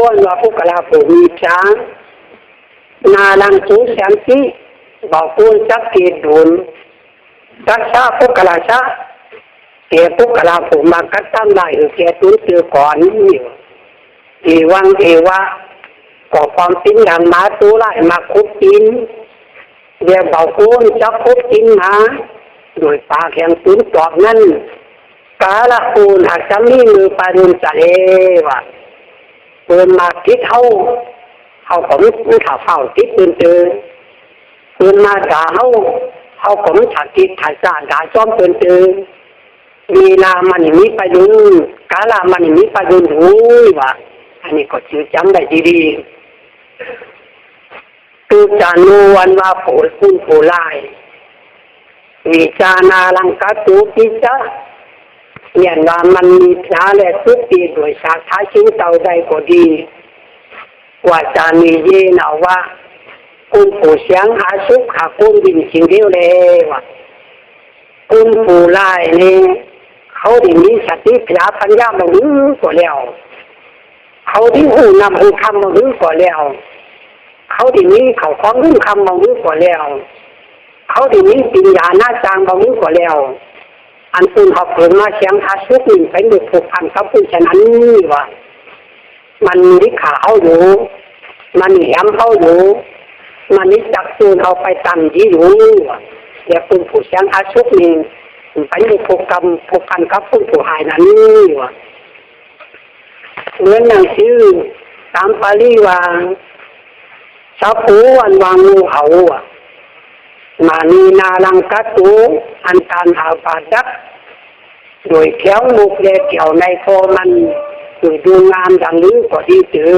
วนว่าผู้กลาผู้มีช้างนาลังสูแสนสีบอกปูนจักเกตดุลจักชาผู้กลาชาเกี่ยผู้กลาผู้มากัดตั้งได้เกี่ยตุ้นเตือก่อนนี่อีวังเอวะก่อความติ้นอย่างมาตู้ไล่มาคุบกินเดี๋ยวบอกปูนจักคุบกินมาโดยปากแข็งตุ้นตอบนั่นกาละปูนอาจจะมีมือปารุนจะเลวะเปินมาคิดเขาผมข่าวเฝ้าติดเตือนเปินมาด่าเขาผมถักติดถ่ายจ่าด่าจ้อมเตือนมีลามันมีประยุนกาลามันมีประยุนหูวะอันนี้ก็ชื่อจำได้ดีๆตูจานูวันว่าโผล่คุณโผล่ลายวิจานาลังกาตูปิจ้าเนี่ยว่ามันมีพระและทุกปีโดยสาขาชิ้นเตาใดก็ดีว่าจะมีเย่นาว่าคุณผู้เสียงหาสุขหาคุณดินสิ่งเดียวเลยว่าคุณผู้ไล่นี่เขาที่มีสติพระปัญญามาหื้อก็แล้วเขาที่หูนำหูคำมาหื้อก็แล้วเขาที่มีเขาของหื้อคำมาหื้อก็แล้วเขาที่มีปัญญาหน้าจางมาหื้อก็แล้วอันคุณเขาเกิดมาเสียงหาสุขนี่เป็นบุตรผูกพันกับผู้ฉะนั้นว่ามันนิขาเขาอยู่มันแหมเขาอยู่มันนิจักจูนเอาไปตั้งที่อยู่เดี๋ยวคุณผู้เสียงอาชุกนี่ไปในผูกกรรมผูกพันกับผู้หายนั้นว่ะเหมือนอย่างชื่อตามปาลีว่าชาวปูวันวางงูเขาอ่ะมานีนาลังกัตูอันตานหาปาดักโดยแขวมุกเล็กเกี่ยวในโฟมันดูงามดังนี้ก็ดีเจอ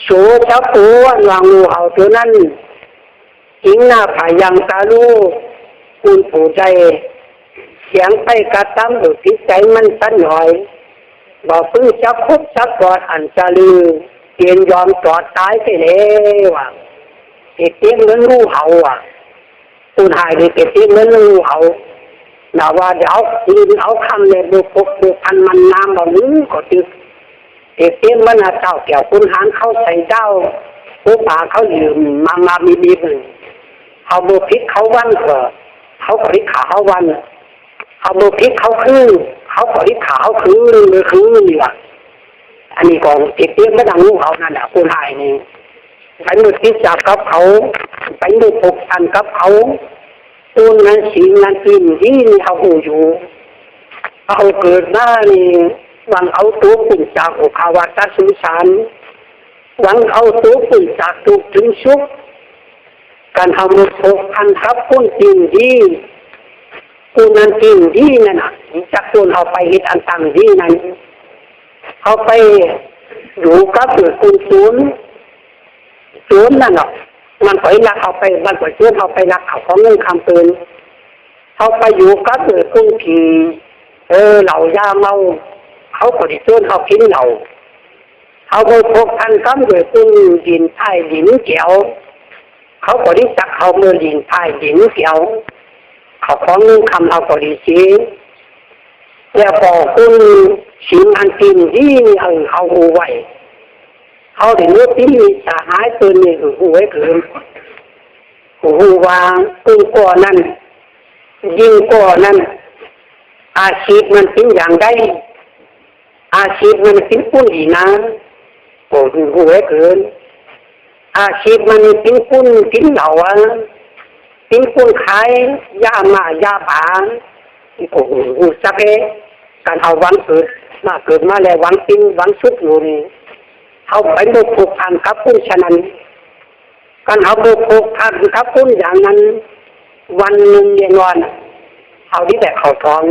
สูเจ้าปูวันวางงูเขาตัวนั้นจิงหน้าผายังตาลูคุณผู้ใจเสียงไปกระตั้มหรือพิจัยมันสั้นหน่อยบอกพึ่งจับคุบจับกอดอันจะลือเตียนยอมจอดตายไปแล้วอ่ะเตี้ยเหมือนงูเห่าอ่ะคุณหายเลยเตี้ยเหมือนงูเห่าแต่ว่าเดี๋ยวลืมเอาคำเลยบุกพันมันน้ำแบบนี้ก็ตึกเตี้ยมันเจ้าเกี่ยวคุณหานเข้าใส่เจ้าผู้ป่าเขายืมมามีบึงเอาบุพิษเขาวันก็เขาก็ริขาเขาวันเอาบุพิษเขาคือเขาก็ริขาเขาคือนี่ว่ะอันนี้ของเตี้ยไม่ดังงูเขานั่นแหละคุณหายนี่ไปหมดที่จับกับเขาไปหมดผูกพันกับเขาตูนนั้นสีนั้นกินที่เขาหูอยู่เขาเกิดหน้านี่หวังเอาตัวปุ่นจากโอคาวาตาสุสานหวังเอาตัวปุ่นจากตุกถึงชุกการทำหมดผูกพันกับปุ่นจริงดีตูนนั้นจริงดีนั่นน่ะจากตูนเอาไปฮิตอันตังดีนั้นเอาไปอยู่กับคุณศูนย์นั่นหรอกมันปล่อยรักเอาไปมันปล่อยเชื่อเอาไปรักเขาของเงินคำเตือนเอาไปอยู่กับคุณผีเหล่ายาเมาเขาก็ได้เชื่อเขากินเหล่าเอาไปพกพันกับคุณดินไผ่ดินเกี่ยวเขาก็ได้จักเขาเมื่อดินไผ่ดินเกี่ยวเขาของเงินคำเอาก็ได้ชี้แล้วบอกคุณชิมอันกินที่เขาหูไว้เขาถึงเลือกที่จะหายตัวนี้หูไว้เกินหูวางตึงก่อนั่นยิ่งก่อนั่นอาชีพมันเป็นอย่างใดอาชีพมันเป็นปุ้นอีนะโอ้หูไว้เกินอาชีพมันเป็นปุ้นกินเหล่าเป็นปุ้นขายยามายาป่าโอ้หูสักเอการเอาวันเกิดมาเกิดมาแล้ววันปิ้งวันสุดอยู่นี่เขาไปบุกผูกพันกับคุณฉะนั้นการเอาบุกผูกพันกับคุณอย่างนั้นวันหนึ่งเย็นวันเอาที่แบบเขาท้อง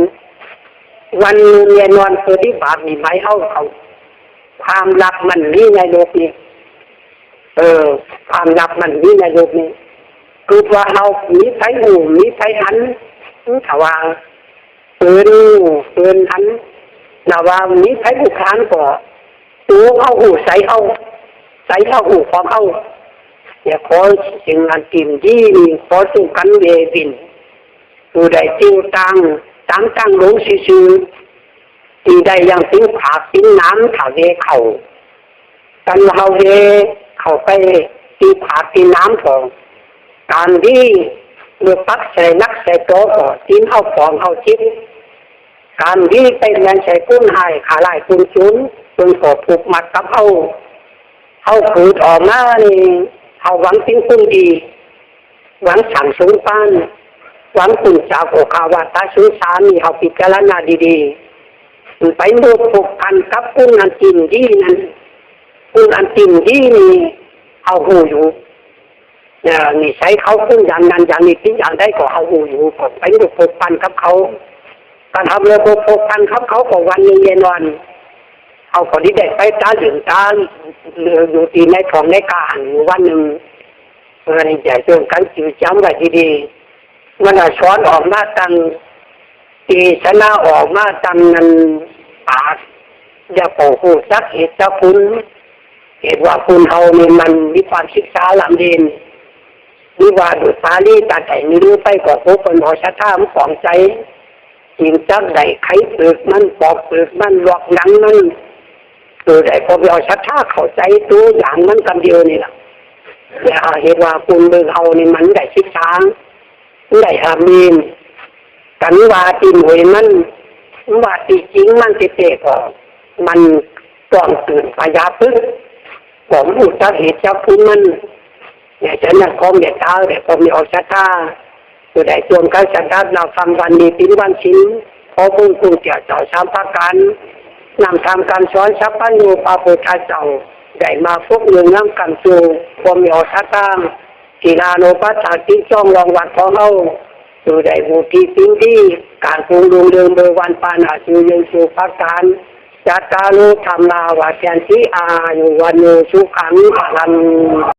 วันหนึ่งเย็นวันเกิดที่บาปมีไหมเอาเขาความรักมันนี่ในโลกนี้ความรักมันนี่ในโลกนี้คือว่าเรามีไฟหูมีไฟหันถาวาเตือนหันแต่ว่ามีไฟบุกหันก่อตัวเอาหูใส่เอาหูของเอาอย่าขอสิ่งอันกินที่ขอสู้กันเวบินคือได้จริงตั้งลงซื่อที่ได้ยังติ้งผาติ้งน้ำถาเวเขา กันเฮาเฮเข้าไปตีผาตีน้ำของการที่เลือกปักใส่นักใส่โต๊ะก็ตีนเอาของเอาชิดการที่ไปเรียนใส่กุ้นหายขาลายกุ้นชุนกุ้นก็ผูกมัดกับเอาขืนออกมานี่เอาหวังสิ่งคุณดีหวังสั่งสงปานหวังคุณจากโอคาวาตาสุสามีเอาพิจารณาดีๆไปดูผูกพันกับกุ้นอันจริงดีนั้นกุ้นอันจริงดีนี่เอาหูอยู่นี่ใช้เขากุ้นอย่างนั้นอย่างนี้ทิ้งอย่างได้ก็เอาหูอยู่ก็ไปดูผูกพันกับเขาการทำเรือผูกพันกับเขาก็วันเย็นวันเอาคนที่เด็กไปตาเหลืองตาเรืออยู่ตีในของในกาหันวันหนึ่งนี่ใหญ่เรื่องการจืดจำไว้ดีๆมันช้อนออกมาตังตีชนะออกมาตังนั้นปากอย่าโผล่จักเหตุจะคุณเหตุว่าคุณเฮานี่มันมีความศึกษาลำเรียนวิวาดุตาลีตาใจมีรู้ไปกว่าพวกคนหอชะท่ามของใจหินจักใดไขเปลือกมันปอกเปลือกมันหลอกหนังมันตัวใดพอเราชะท่าเข้าใจตัวอย่างมันกันเดียวนี่แหละเหตุว่าคุณเมืองเฮานี่มันได้ศึกษาได้อามีนกันว่าตีหวยมันว่าตีจริงมันเตะก็มันต้องตื่นพยาพึ่งผมรู้จักเหตุจักคุณมันเนี่ยฉันน่ะคงเด็ดตาแต่ผมมีออกชะท่าตัวใดจวงการจัดการเราทำวันนี้เป็นวันชิ้นพอพุ่งพุ่งเกี่ยวต่อสามประการนำทำการสอนชัพพันโยปาปุถาเจ้าได้มาพวกเมืองน้ำกันสู่ผมมีออกชะท่ากีฬาโนปัสสาติจ้องรองวัดของเราตัวใดบูทีสิ่งที่การปรุงดวงเดิมเบอร์วันปานาสู่ยังสู่ประการจัตตารุธรรมาวาเจนติอายุวันโนสุขังอรัน